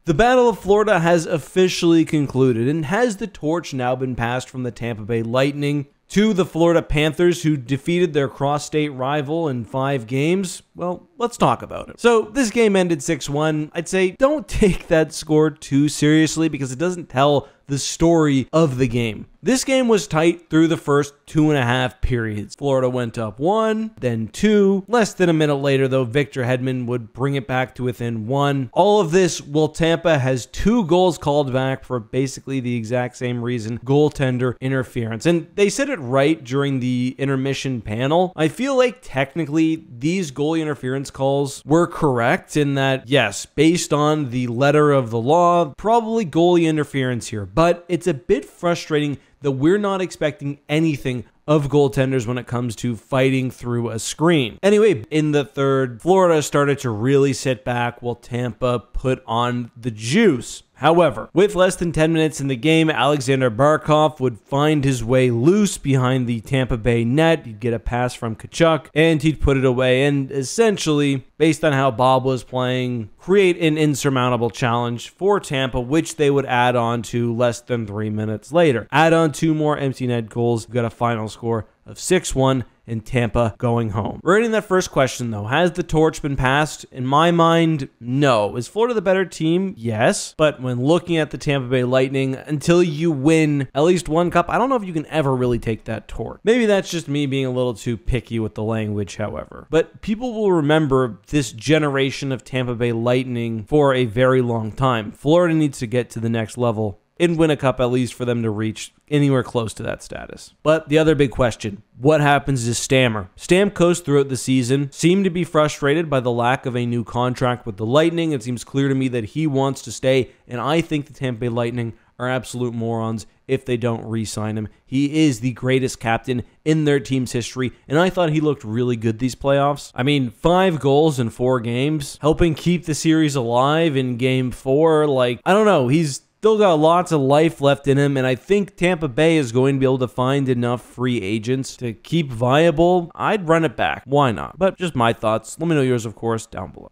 The Battle of Florida has officially concluded, and has the torch now been passed from the Tampa Bay Lightning to the Florida Panthers, who defeated their cross-state rival in 5 games? Well, let's talk about it. So this game ended 6-1. I'd say don't take that score too seriously because it doesn't tell the story of the game. This game was tight through the first 2.5 periods. Florida went up 1, then 2. Less than a minute later, though, Victor Hedman would bring it back to within 1. All of this while Tampa has 2 goals called back for basically the exact same reason: goaltender interference. And they said it right during the intermission panel. I feel like technically these goalie interference calls were correct in that, yes, based on the letter of the law, probably goalie interference here. But it's a bit frustrating that we're not expecting anything of goaltenders when it comes to fighting through a screen. Anyway, in the third, Florida started to really sit back while Tampa put on the juice. However, with less than 10 minutes in the game, Alexander Barkov would find his way loose behind the Tampa Bay net. He'd get a pass from Tkachuk, and he'd put it away, and essentially, based on how Bob was playing, create an insurmountable challenge for Tampa, which they would add on to less than 3 minutes later. Add on 2 more empty net goals, got a final score of 6-1, and Tampa going home. Regarding that first question, though, has the torch been passed? In my mind, no. Is Florida the better team? Yes. But when looking at the Tampa Bay Lightning, until you win at least 1 cup, I don't know if you can ever really take that torch. Maybe that's just me being a little too picky with the language, however. But people will remember this generation of Tampa Bay Lightning for a very long time. Florida needs to get to the next level and win a cup at least for them to reach anywhere close to that status. But the other big question, what happens to Stammer? Stamkos throughout the season seemed to be frustrated by the lack of a new contract with the Lightning. It seems clear to me that he wants to stay, and I think the Tampa Bay Lightning are absolute morons if they don't re-sign him. He is the greatest captain in their team's history, and I thought he looked really good these playoffs. I mean, 5 goals in 4 games, helping keep the series alive in Game 4. Like, I don't know, he's still got lots of life left in him, and I think Tampa Bay is going to be able to find enough free agents to keep viable. I'd run it back. Why not? But just my thoughts. Let me know yours, of course, down below.